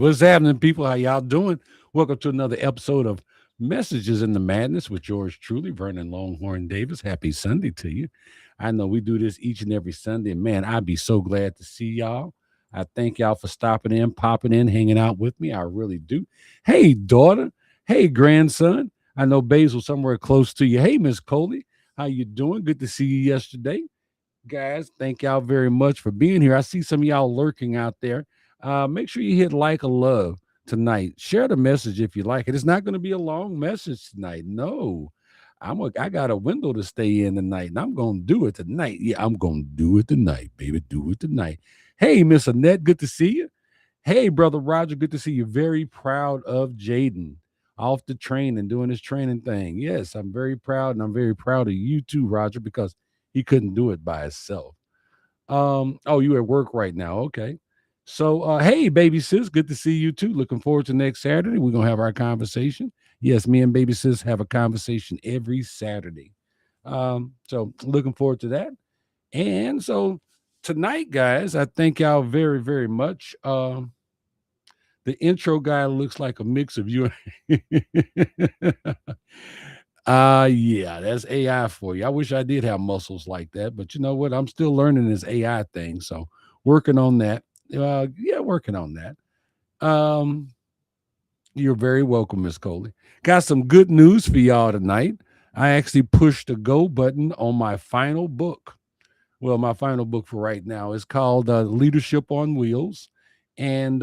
what's happening, people? How y'all doing? Welcome to another episode of Messages in the Madness with yours truly, Vernon Longhorn Davis. Happy Sunday to you. I know we do this each and every Sunday, and man, I'd be so glad to see y'all. I thank y'all for stopping in, popping in, hanging out with me. I really do. Hey, daughter. Hey, grandson. I know Basil somewhere close to you. Hey, Miss Coley. How you doing? Good to see you yesterday. Guys, thank y'all very much for being here. I see some of y'all lurking out there. Make sure you hit like or love tonight. Share the message if you like it. It's not going to be a long message tonight. No, I got a window to stay in tonight, and I'm going to do it tonight. Yeah, I'm going to do it tonight, baby. Do it tonight. Hey, Miss Annette, good to see you. Hey, brother Roger, good to see you. Very proud of Jaden off the train and doing his training thing. Yes, I'm very proud, and I'm very proud of you too, Roger, because he couldn't do it by himself. Oh, you at work right now? Okay. So, hey, baby sis, good to see you too. Looking forward to next Saturday. We're gonna have our conversation. Yes, me and baby sis have a conversation every Saturday. So looking forward to that. And so tonight, guys, I thank y'all very, very much. The intro guy looks like a mix of you. Yeah, that's AI for you. I wish I did have muscles like that, but you know what? I'm still learning this AI thing, so working on that. Yeah, working on that. Um, you're very welcome, Miss Coley. Got some good news for y'all tonight. I actually pushed the go button on my final book. Well, my final book for right now is called Leadership on Wheels. And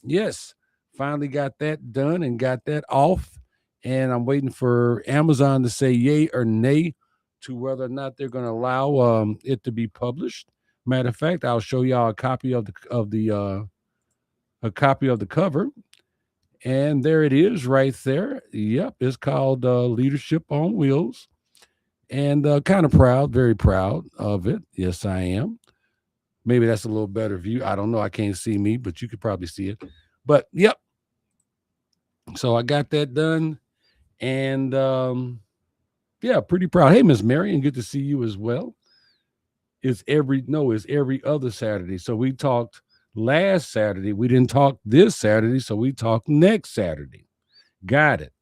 yes, finally got that done and got that off. And I'm waiting for Amazon to say yay or nay to whether or not they're going to allow it to be published. Matter of fact, I'll show y'all a copy of the cover, and there it is right there. Yep, it's called Leadership on Wheels, and kind of proud, very proud of it. Yes, I am. Maybe that's a little better view. I don't know. I can't see me, but you could probably see it. But yep. So I got that done, and yeah, pretty proud. Hey, Miss Marion, good to see you as well. It's every other Saturday. So we talked last Saturday. We didn't talk this Saturday, so we talk next Saturday. Got it.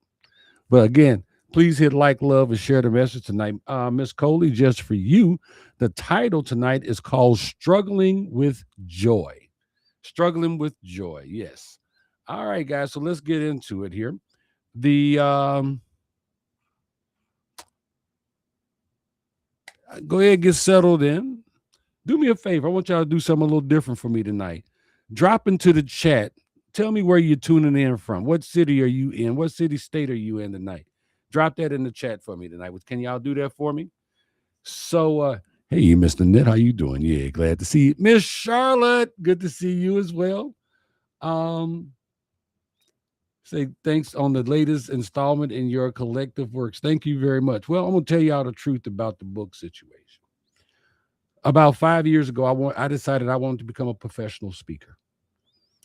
But again, please hit like, love, and share the message tonight. Miss Coley, just for you, the title tonight is called Struggling with Joy. Struggling with Joy. Yes. All right, guys. So let's get into it here. The Go ahead and get settled in. Do me a favor. I want y'all to do something a little different for me tonight. Drop into the chat. Tell me where you're tuning in from. What city are you in? What city state are you in tonight? Drop that in the chat for me tonight. Can y'all do that for me? So, hey, Mr. Net, how you doing? Yeah, glad to see you. Miss Charlotte, good to see you as well. Um, Say thanks on the latest installment in your collective works. Thank you very much. Well, I'm gonna tell y'all the truth about the book situation. About 5 years ago, I decided I wanted to become a professional speaker.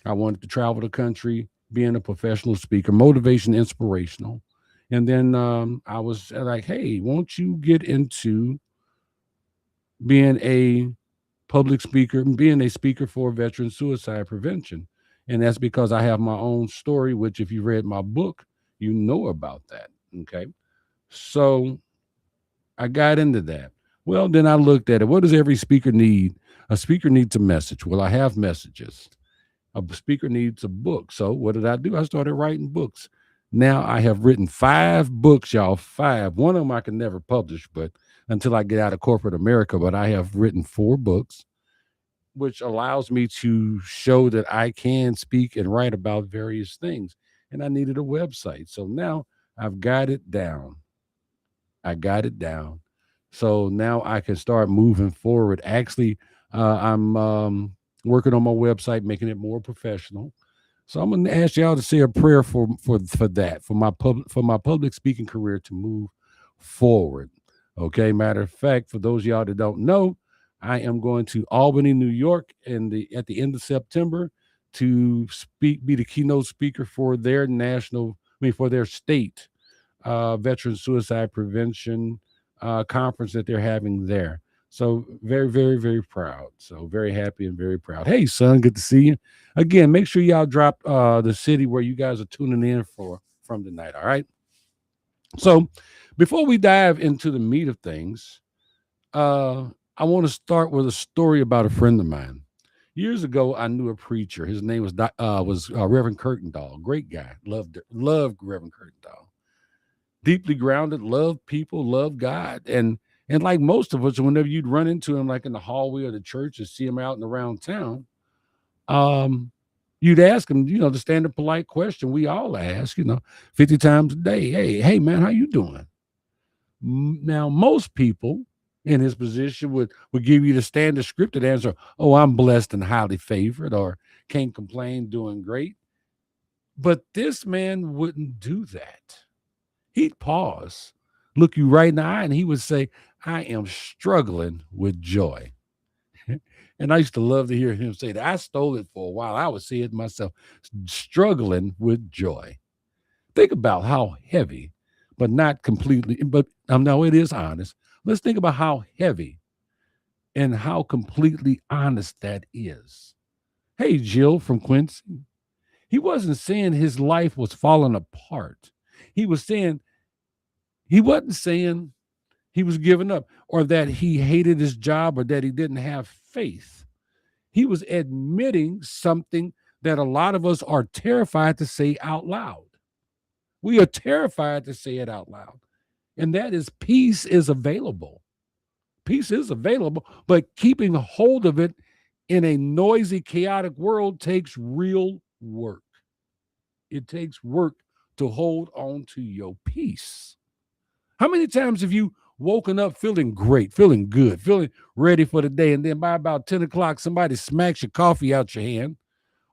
I wanted to travel the country, being a professional speaker, motivation, inspirational. And then I was like, hey, won't you get into being a public speaker, being a speaker for veteran suicide prevention? And that's because I have my own story, which if you read my book, you know about that. Okay. So I got into that. Well, then I looked at it. What does every speaker need? A speaker needs a message. Well, I have messages. A speaker needs a book. So what did I do? I started writing books. Now I have written 5 books, y'all. 5. One of them I can never publish, but until I get out of corporate America. But I have written 4 books, which allows me to show that I can speak and write about various things. And I needed a website. So now I've got it down. I got it down. So now I can start moving forward. Actually, I'm working on my website, making it more professional. So I'm going to ask y'all to say a prayer for that, for my public speaking career to move forward. Okay. Matter of fact, for those of y'all that don't know, I am going to Albany, New York, at the end of September to be the keynote speaker for their for their state veteran suicide prevention conference that they're having there. So very, very, very proud. So very happy and very proud. Hey, son, good to see you. Again, make sure y'all drop the city where you guys are tuning in from tonight. All right. So before we dive into the meat of things, uh, I want to start with a story about a friend of mine. Years ago, I knew a preacher. His name was Reverend Kirkendall. Great guy. Loved Reverend Kirkendall. Deeply grounded, loved people, loved God, and like most of us, whenever you'd run into him, like in the hallway of the church, or see him out and around town, um, you'd ask him, the standard polite question we all ask, 50 times a day. Hey, man, how you doing? Now, most people in his position would give you the standard scripted answer, oh, I'm blessed and highly favored, or can't complain, doing great. But this man wouldn't do that. He'd pause, look you right in the eye, and he would say, I am struggling with joy. And I used to love to hear him say that. I stole it for a while. I would say it myself, struggling with joy. Think about how heavy, but not completely, but no, it is honest. Let's think about how heavy and how completely honest that is. Hey, Jill from Quincy. He wasn't saying his life was falling apart. He was saying, he wasn't saying he was giving up or that he hated his job or that he didn't have faith. He was admitting something that a lot of us are terrified to say out loud. We are terrified to say it out loud. And that is peace is available. Peace is available, but keeping hold of it in a noisy, chaotic world takes real work. It takes work to hold on to your peace. How many times have you woken up feeling great, feeling good, feeling ready for the day, and then by about 10 o'clock, somebody smacks your coffee out your hand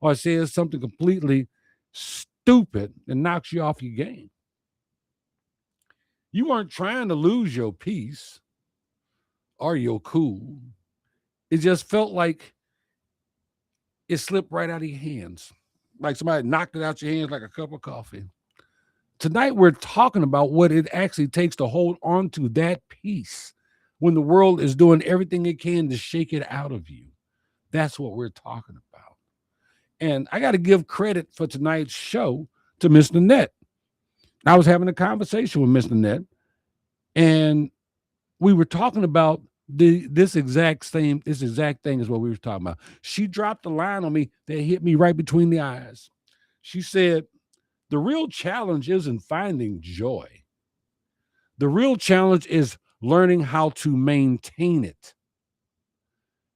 or says something completely stupid and knocks you off your game? You weren't trying to lose your peace or your cool. It just felt like it slipped right out of your hands, like somebody knocked it out your hands like a cup of coffee. Tonight, we're talking about what it actually takes to hold on to that peace when the world is doing everything it can to shake it out of you. That's what we're talking about. And I got to give credit for tonight's show to Miss Nanette. I was having a conversation with Miss Nanette, and we were talking about this exact thing is what we were talking about. She dropped a line on me that hit me right between the eyes. She said, the real challenge isn't finding joy. The real challenge is learning how to maintain it.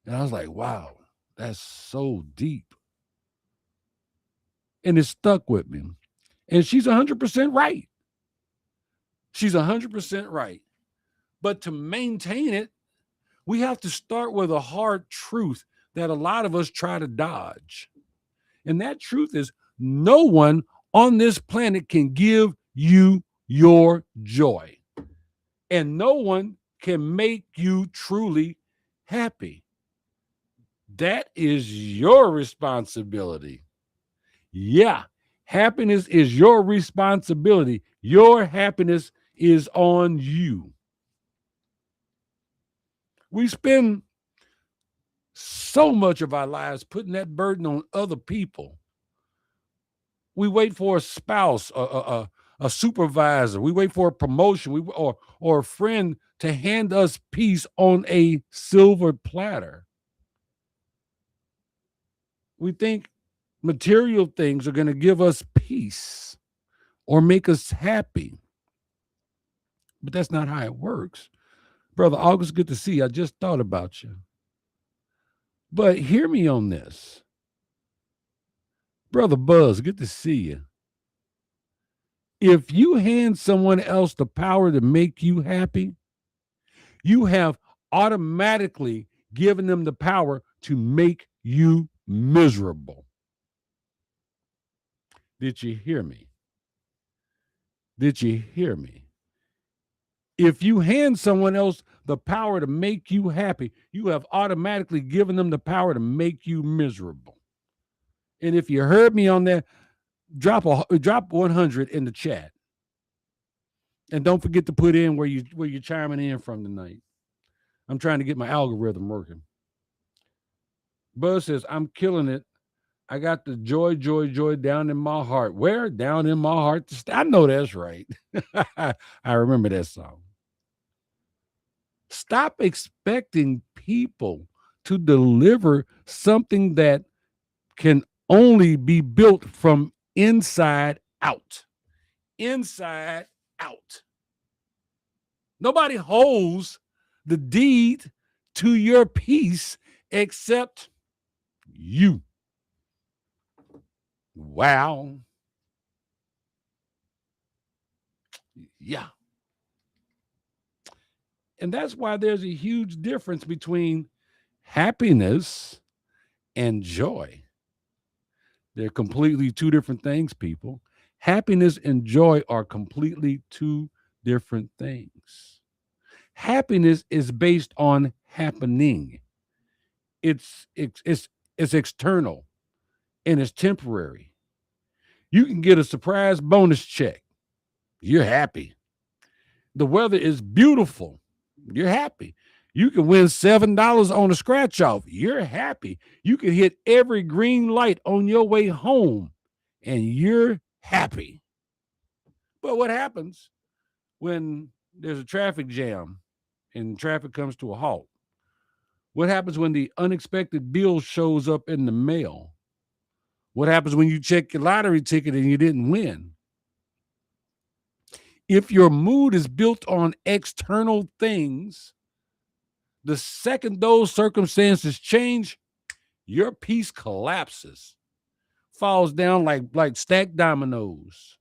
And I was like, wow, that's so deep. And it stuck with me. And she's 100% right. She's 100% right. But to maintain it, we have to start with a hard truth that a lot of us try to dodge. And that truth is no one on this planet can give you your joy. And no one can make you truly happy. That is your responsibility. Yeah, happiness is your responsibility. Your happiness is on you. We spend so much of our lives putting that burden on other people. We wait for a spouse, a supervisor. We wait for a promotion, or a friend to hand us peace on a silver platter. We think material things are going to give us peace or make us happy. But that's not how it works. Brother August, good to see you. I just thought about you. But hear me on this. Brother Buzz, good to see you. If you hand someone else the power to make you happy, you have automatically given them the power to make you miserable. Did you hear me? Did you hear me? If you hand someone else the power to make you happy, you have automatically given them the power to make you miserable. And if you heard me on that, drop 100 in the chat. And don't forget to put in where you're chiming in from tonight. I'm trying to get my algorithm working. Buzz says, I'm killing it. I got the joy, joy, joy down in my heart. Where? Down in my heart. I know that's right. I remember that song. Stop expecting people to deliver something that can only be built from inside out. Inside out. Nobody holds the deed to your peace except you. Wow. Yeah. And that's why there's a huge difference between happiness and joy. They're completely two different things, people. Happiness and joy are completely two different things. Happiness is based on happening. It's external and it's temporary. You can get a surprise bonus check. You're happy. The weather is beautiful. You're happy. You can win $7 on a scratch off. You're happy. You can hit every green light on your way home and you're happy. But what happens when there's a traffic jam and traffic comes to a halt? What happens when the unexpected bill shows up in the mail? What happens when you check your lottery ticket and you didn't win? If your mood is built on external things, the second those circumstances change, your peace collapses, falls down like stacked dominoes.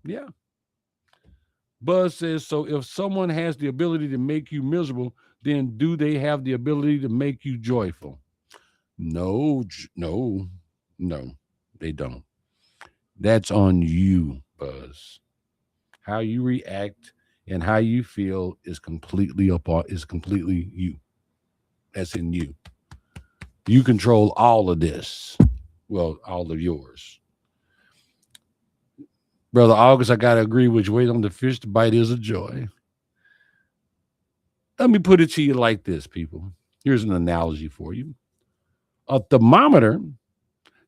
Yeah. Buzz says, so if someone has the ability to make you miserable, then do they have the ability to make you joyful? No, no, they don't. That's on you, Buzz. How you react and how you feel is completely you. That's in you. You control all of this. Well, all of yours. Brother August, I gotta agree with you. Wait on the fish to bite is a joy. Let me put it to you like this, people. Here's an analogy for you. A thermometer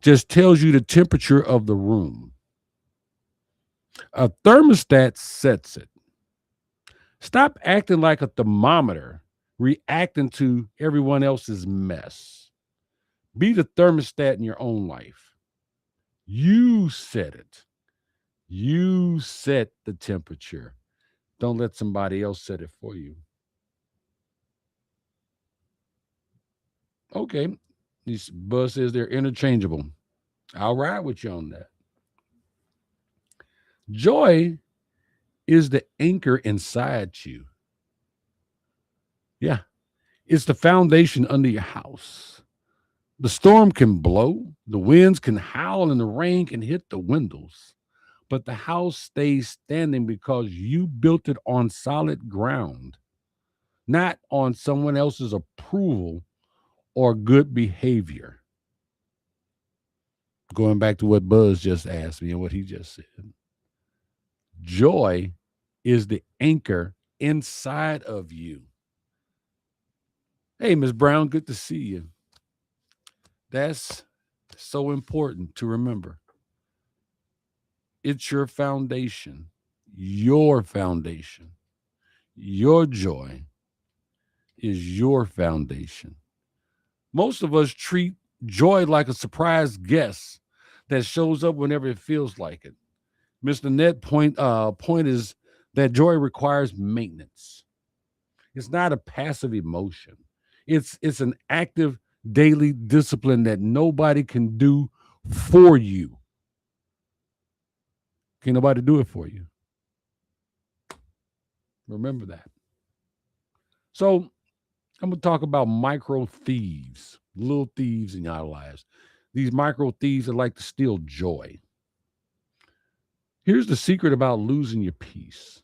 just tells you the temperature of the room. A thermostat sets it. Stop acting like a thermometer, reacting to everyone else's mess. Be the thermostat in your own life. You set it. You set the temperature. Don't let somebody else set it for you. Okay. These Buzz says they're interchangeable. I'll ride with you on that. Joy is the anchor inside you. Yeah. It's the foundation under your house. The storm can blow, the winds can howl, and the rain can hit the windows. But the house stays standing because you built it on solid ground, not on someone else's approval or good behavior. Going back to what Buzz just asked me and what he just said. Joy is the anchor inside of you. Hey, Miss Brown, good to see you. That's so important to remember. It's your foundation, your foundation. Your joy is your foundation. Most of us treat joy like a surprise guest that shows up whenever it feels like it. Mr. Net point is that joy requires maintenance. It's not a passive emotion. It's an active daily discipline that nobody can do for you. Can nobody do it for you? Remember that. So I'm gonna talk about micro thieves, little thieves in our lives. These micro thieves that like to steal joy. Here's the secret about losing your peace.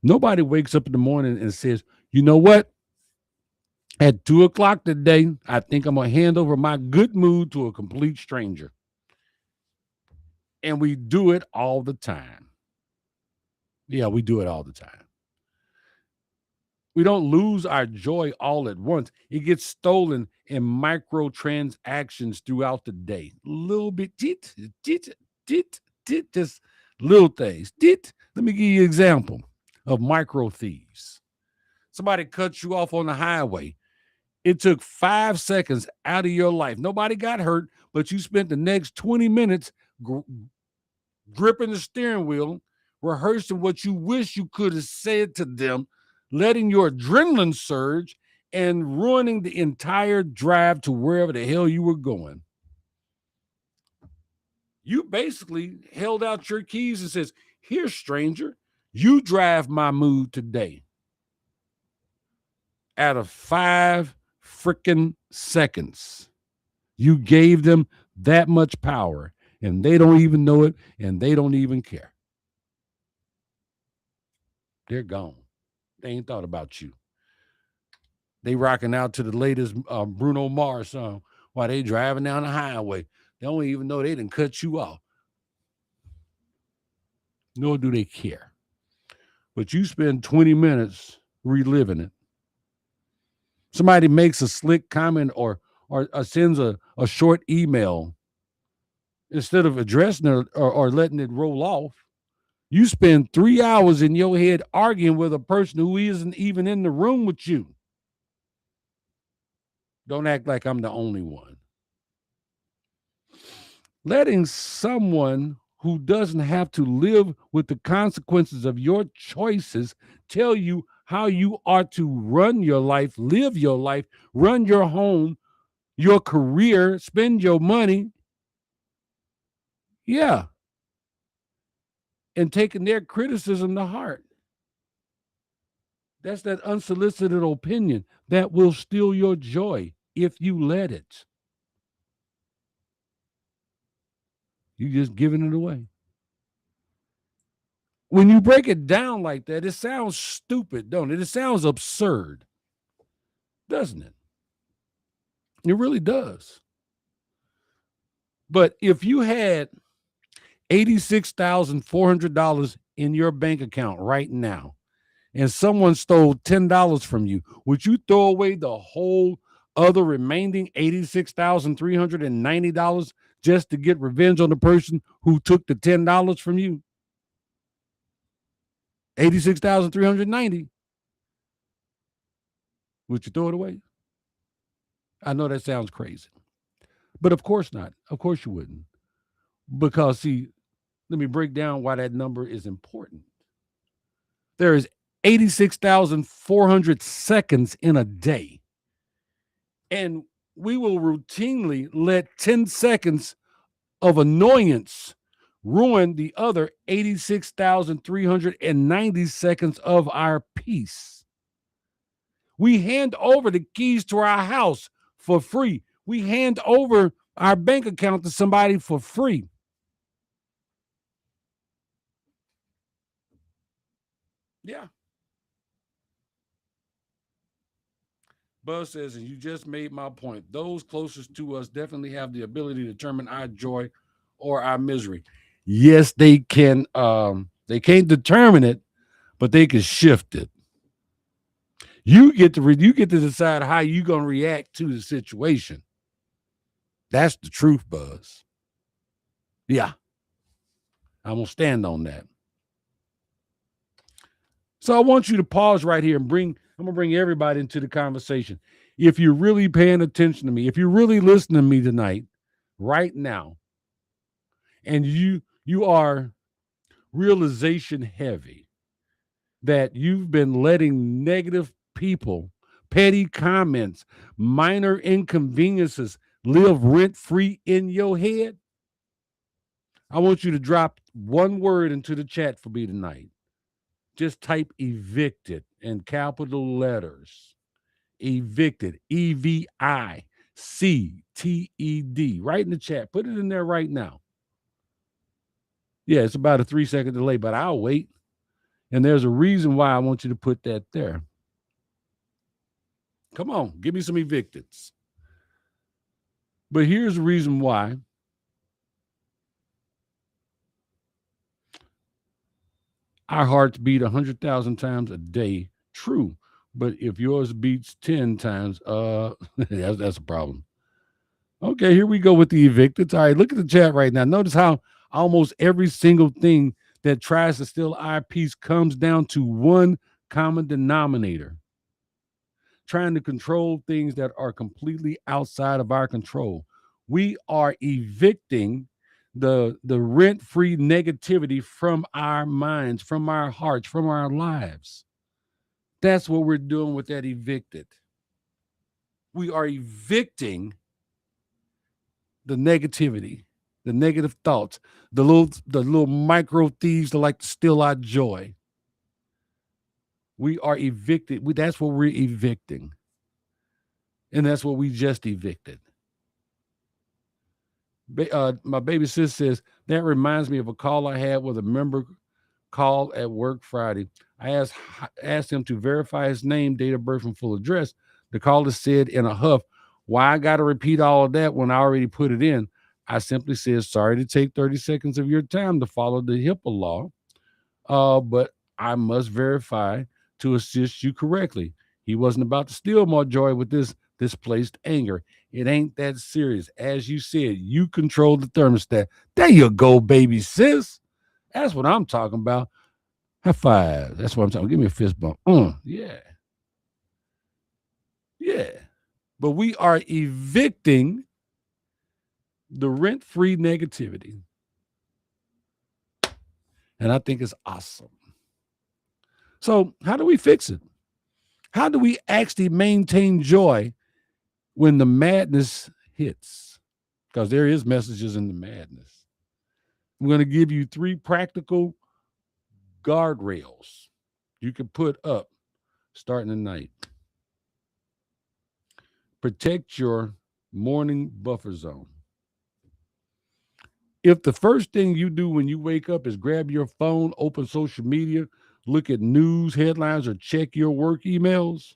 Nobody wakes up in the morning and says, you know what? At 2 o'clock today, I think I'm going to hand over my good mood to a complete stranger. And we do it all the time. Yeah, we do it all the time. We don't lose our joy all at once. It gets stolen in micro transactions throughout the day. Little bit, just little things. Let me give you an example of micro thieves. Somebody cuts you off on the highway. It took 5 seconds out of your life. Nobody got hurt, but you spent the next 20 minutes gripping the steering wheel, rehearsing what you wish you could have said to them, letting your adrenaline surge, and ruining the entire drive to wherever the hell you were going. You basically held out your keys and says, "Here, stranger, you drive my mood today." Out of 5 freaking seconds, you gave them that much power, and they don't even know it, and they don't even care. They're gone. They ain't thought about you. They rocking out to the latest Bruno Mars song while they driving down the highway. They don't even know they didn't cut you off. Nor do they care. But you spend 20 minutes reliving it. Somebody makes a slick comment or sends a short email. Instead of addressing it or letting it roll off, you spend 3 hours in your head arguing with a person who isn't even in the room with you. Don't act like I'm the only one. Letting someone who doesn't have to live with the consequences of your choices tell you how you are to run your life, live your life, run your home, your career, spend your money. Yeah. And taking their criticism to heart. That's that unsolicited opinion that will steal your joy if you let it. You just giving it away. When you break it down like that, it sounds stupid, don't it? It sounds absurd, doesn't it? It really does. But if you had $86,400 in your bank account right now, and someone stole $10 from you, would you throw away the whole other remaining $86,390 just to get revenge on the person who took the $10 from you? 86,390. Would you throw it away? I know that sounds crazy, but of course not. Of course you wouldn't. Because, see, let me break down why that number is important. There is 86,400 seconds in a day. And we will routinely let 10 seconds of annoyance ruin the other 86,390 seconds of our peace. We hand over the keys to our house for free. We hand over our bank account to somebody for free. Yeah. Buzz says, and you just made my point. Those closest to us definitely have the ability to determine our joy or our misery. Yes, they can. They can't determine it, but they can shift it. You get to decide how you're gonna react to the situation. That's the truth, Buzz. Yeah, I'm gonna stand on that. So I want you to pause right here and I'm gonna bring everybody into the conversation. If you're really paying attention to me, if you're really listening to me tonight, right now, and you are realization heavy that you've been letting negative people, petty comments, minor inconveniences live rent free in your head, I want you to drop one word into the chat for me tonight. Just type evicted in capital letters. Evicted, EVICTED, right in the chat. Put it in there right now. Yeah, it's about a 3-second delay, but I'll wait. And there's a reason why I want you to put that there. Come on, give me some evicteds. But here's the reason why. Our hearts beat 100,000 times a day. True. But if yours beats 10 times, that's a problem. Okay, here we go with the evicted. All right, look at the chat right now. Notice how almost every single thing that tries to steal our peace comes down to one common denominator: trying to control things that are completely outside of our control. We are evicting the rent-free negativity from our minds, from our hearts, from our lives. That's what we're doing with that evicted. We are evicting the negativity, the negative thoughts, the little micro thieves that like to steal our joy. We are evicted. That's what we're evicting. And that's what we just evicted. My baby sis says, that reminds me of a call I had with a member called at work Friday. I asked him to verify his name, date of birth, and full address. The caller said in a huff, why I got to repeat all of that when I already put it in? I simply said, sorry to take 30 seconds of your time to follow the HIPAA law, but I must verify to assist you correctly. He wasn't about to steal my joy with this displaced anger. It ain't that serious. As you said, you control the thermostat. There you go, baby sis. That's what I'm talking about. High five. That's what I'm talking about. Give me a fist bump. Yeah. Yeah. But we are evicting the rent-free negativity. And I think it's awesome. So how do we fix it? How do we actually maintain joy when the madness hits? Because there is messages in the madness. I'm going to give you 3 practical guardrails you can put up starting tonight. Protect your morning buffer zone. If the first thing you do when you wake up is grab your phone, open social media, look at news headlines, or check your work emails,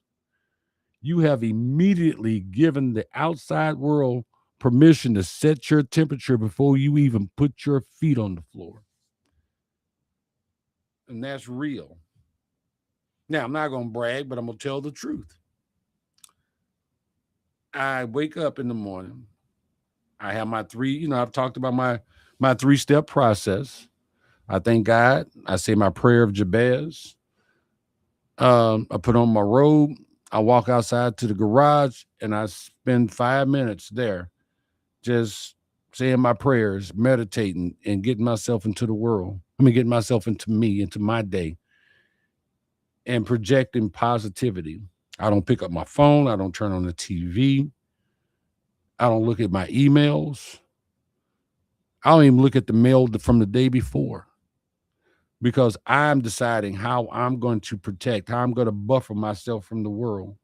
you have immediately given the outside world permission to set your temperature before you even put your feet on the floor. And that's real. Now, I'm not going to brag, but I'm going to tell the truth. I wake up in the morning. I have my 3, I've talked about my 3-step process. I thank God. I say my prayer of Jabez. I put on my robe. I walk outside to the garage and I spend 5 minutes there just saying my prayers, meditating, and getting myself into the world. Getting myself into me, into my day, and projecting positivity. I don't pick up my phone. I don't turn on the TV. I don't look at my emails. I don't even look at the mail from the day before, because I'm deciding how I'm going to protect, how I'm going to buffer myself from the world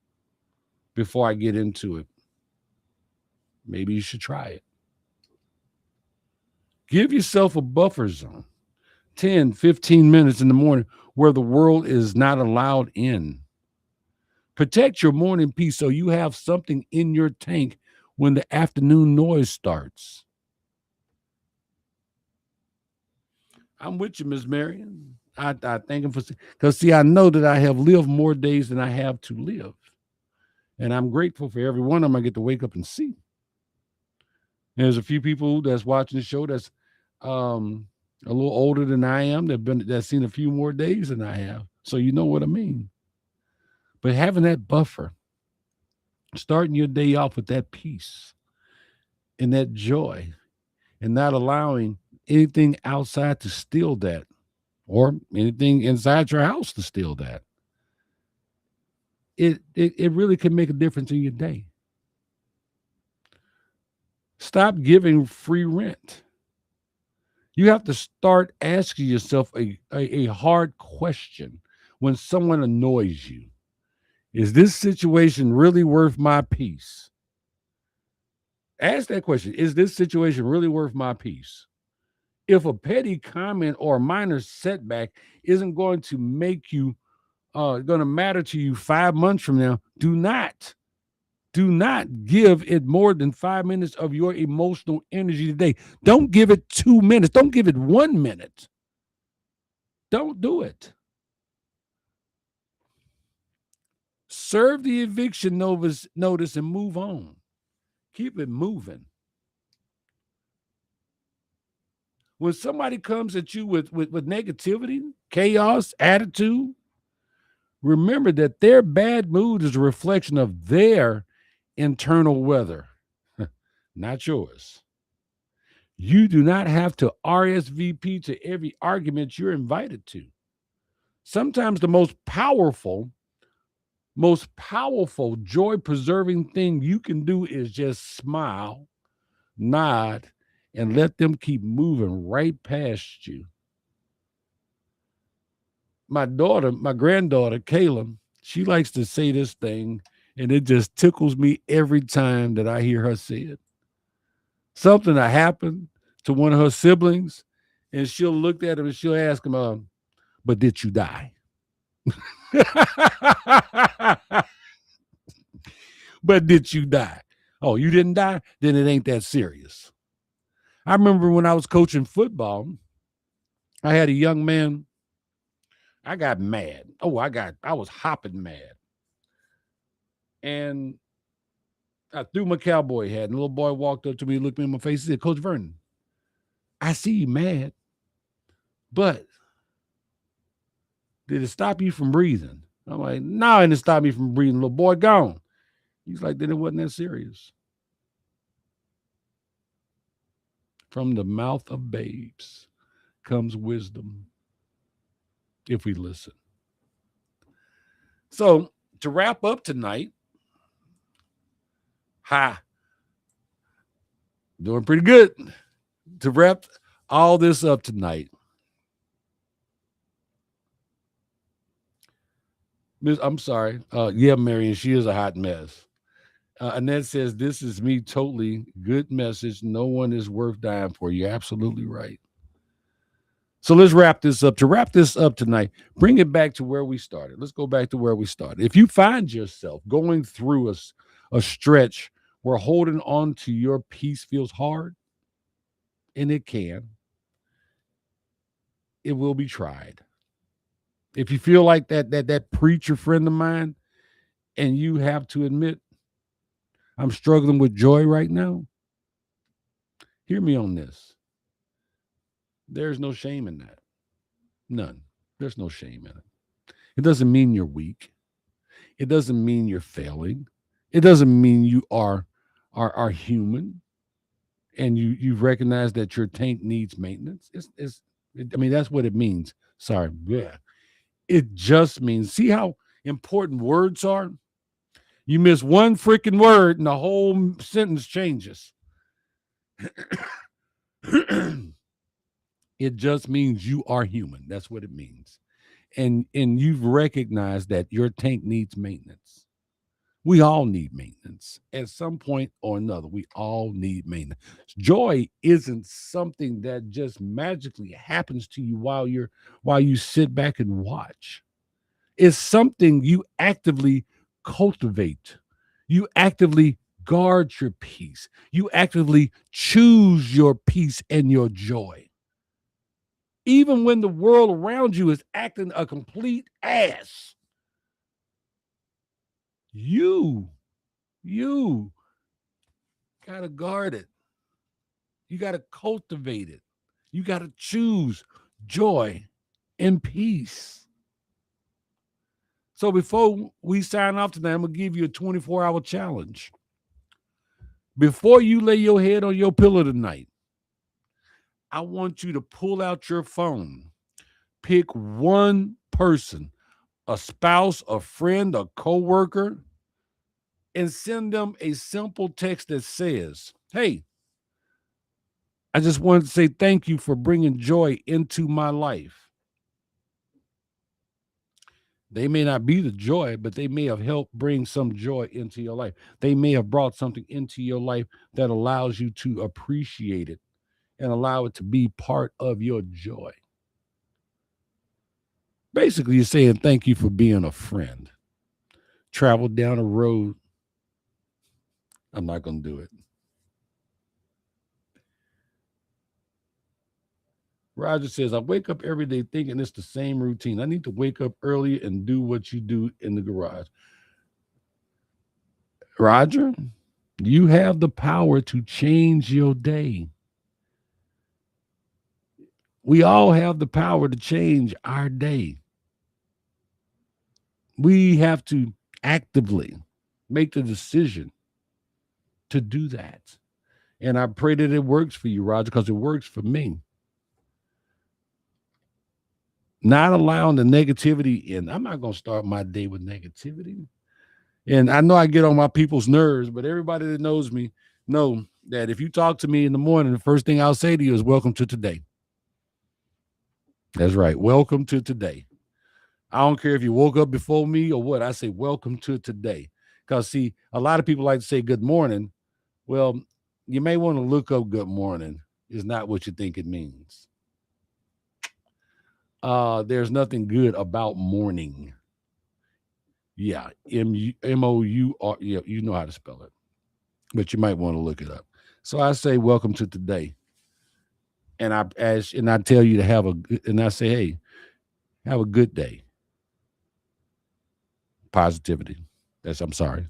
before I get into it. Maybe you should try it. Give yourself a buffer zone, 10, 15 minutes in the morning where the world is not allowed in. Protect your morning peace so you have something in your tank when the afternoon noise starts. I'm with you, Miss Marion. I thank him because I know that I have lived more days than I have to live. And I'm grateful for every one of them I get to wake up and see. And there's a few people that's watching the show that's a little older than I am, that's seen a few more days than I have. So you know what I mean. But having that buffer, starting your day off with that peace and that joy, and not allowing anything outside to steal that, or anything inside your house to steal that. It really can make a difference in your day. Stop giving free rent. You have to start asking yourself a hard question when someone annoys you. Is this situation really worth my peace? Ask that question. Is this situation really worth my peace? If a petty comment or a minor setback isn't going to make you, going to matter to you 5 months from now, do not give it more than 5 minutes of your emotional energy today. Don't give it 2 minutes. Don't give it 1 minute. Don't do it. Serve the eviction notice and move on. Keep it moving. When somebody comes at you with negativity, chaos, attitude, remember that their bad mood is a reflection of their internal weather, not yours. You do not have to RSVP to every argument you're invited to. Sometimes the most powerful, joy preserving thing you can do is just smile, nod, and let them keep moving right past you. My granddaughter, Kayla, she likes to say this thing, and it just tickles me every time that I hear her say it. Something that happened to one of her siblings, and she'll look at him and she'll ask him, but did you die? But did you die? Oh, you didn't die? Then it ain't that serious. I remember when I was coaching football, I had a young man. I got mad. I was hopping mad. And I threw my cowboy hat, and the little boy walked up to me, looked me in my face, and said, Coach Vernon, I see you mad, but did it stop you from breathing? I'm like, no, it didn't stop me from breathing. Little boy gone. He's like, then it wasn't that serious. From the mouth of babes comes wisdom if we listen. So to wrap up tonight, doing pretty good. To wrap all this up tonight, I'm sorry. Yeah, Marion, she is a hot mess. Annette says, this is me totally. Good message. No one is worth dying for. You're absolutely right. So let's wrap this up. To wrap this up tonight, bring it back to where we started. Let's go back to where we started. If you find yourself going through a stretch where holding on to your peace feels hard, and it can, it will be tried. If you feel like that preacher friend of mine, and you have to admit, I'm struggling with joy right now, hear me on this. There's no shame in that. None. There's no shame in it. It doesn't mean you're weak. It doesn't mean you're failing. It doesn't mean you are human, and you recognize that your tank needs maintenance. I mean, that's what it means. Sorry. Yeah. It just means, see how important words are? You miss one freaking word and the whole sentence changes. It just means you are human. That's what it means. And you've recognized that your tank needs maintenance. We all need maintenance at some point or another. We all need maintenance. Joy isn't something that just magically happens to you while you sit back and watch. It's something you actively cultivate. You actively guard your peace. You actively choose your peace and your joy. Even when the world around you is acting a complete ass, you got to guard it. You got to cultivate it. You got to choose joy and peace. So before we sign off tonight, I'm going to give you a 24-hour challenge. Before you lay your head on your pillow tonight, I want you to pull out your phone, pick one person, a spouse, a friend, a coworker, and send them a simple text that says, hey, I just wanted to say thank you for bringing joy into my life. They may not be the joy, but they may have helped bring some joy into your life. They may have brought something into your life that allows you to appreciate it and allow it to be part of your joy. Basically, you're saying thank you for being a friend. Travel down a road. I'm not going to do it. Roger says, I wake up every day thinking it's the same routine. I need to wake up early and do what you do in the garage. Roger, you have the power to change your day. We all have the power to change our day. We have to actively make the decision to do that. And I pray that it works for you, Roger, because it works for me. Not allowing the negativity in. I'm not going to start my day with negativity. And I know I get on my people's nerves, but everybody that knows me know that if you talk to me in the morning, the first thing I'll say to you is welcome to today. That's right. Welcome to today. I don't care if you woke up before me or what. I say welcome to today. Because see, a lot of people like to say good morning. Well, you may want to look up good morning. Is not what you think it means. There's nothing good about morning. Yeah, M-O-U-R. Yeah, you know how to spell it, but you might want to look it up. So I say, welcome to today, and I tell you to and I say, hey, have a good day. Positivity. I'm sorry.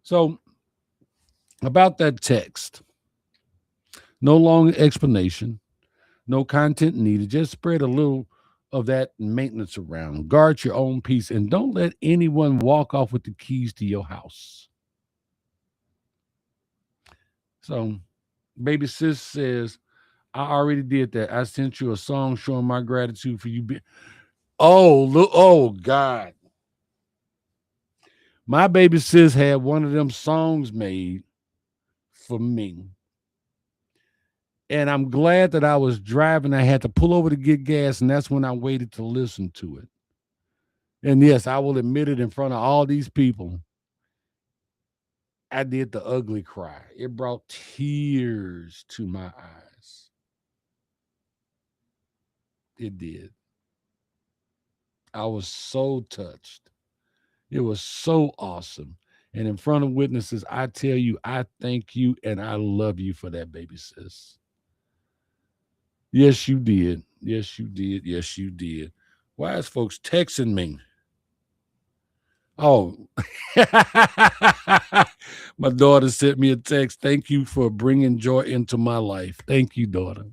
So about that text, no long explanation, no content needed. Just spread a little of that maintenance around. Guard your own peace, and don't let anyone walk off with the keys to your house. So, baby sis says, I already did that. I sent you a song showing my gratitude for you. Oh, look. Oh, God. My baby sis had one of them songs made for me. And I'm glad that I was driving. I had to pull over to get gas, and that's when I waited to listen to it. And yes, I will admit it in front of all these people. I did the ugly cry. It brought tears to my eyes. It did. I was so touched. It was so awesome. And in front of witnesses, I tell you, I thank you and I love you for that, baby sis. Yes, you did. Yes, you did. Yes, you did. Why is folks texting me? Oh, my daughter sent me a text. Thank you for bringing joy into my life. Thank you, daughter.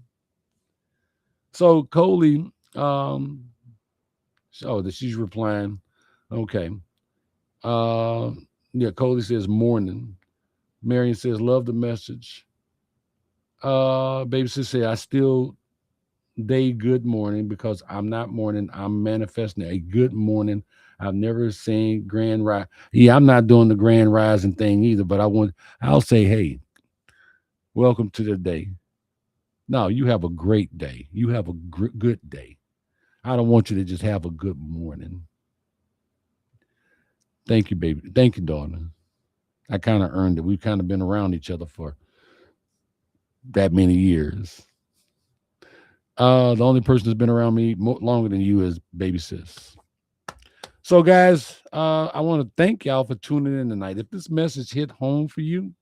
So Coley, that she's replying. Okay. Uh, yeah, Coley says morning. Marion says love the message. Baby sis say I still day good morning because I'm not morning. I'm manifesting a good morning. I've never seen grand rise. Yeah, I'm not doing the grand rising thing either, but I'll say, hey, welcome to the day. No, you have a great day. You have a good day. I don't want you to just have a good morning. Thank you, baby. Thank you, daughter. I kind of earned it. We've kind of been around each other for that many years. The only person that's been around me longer than you is baby sis. So, guys, I want to thank y'all for tuning in tonight. If this message hit home for you,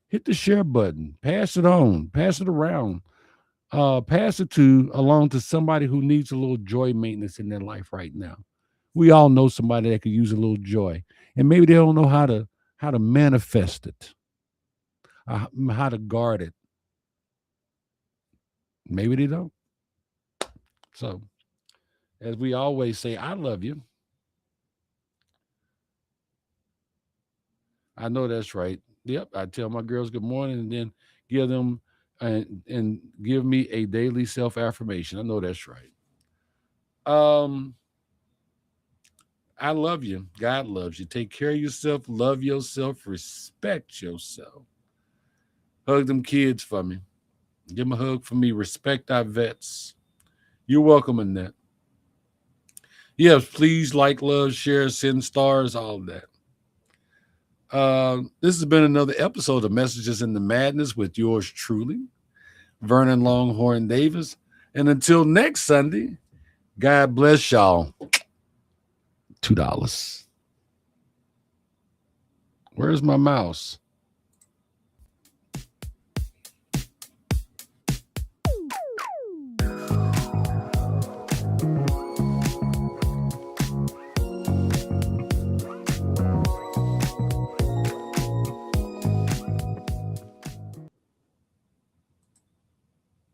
hit the share button, pass it on, pass it around, pass it along to somebody who needs a little joy maintenance in their life right now. We all know somebody that could use a little joy, and maybe they don't know how to manifest it, how to guard it. Maybe they don't. So, as we always say, I love you. I know that's right. Yep, I tell my girls good morning and then give them and give me a daily self affirmation. I know that's right. Um, I love you. God loves you. Take care of yourself. Love yourself. Respect yourself. Hug them kids for me. Give them a hug for me. Respect our vets. You're welcome in that. Yes, please like, love, share, send stars, all of that. This has been another episode of Messages in the Madness with yours truly, Vernon Longhorn Davis. And until next Sunday, God bless y'all. $2. Where's my mouse?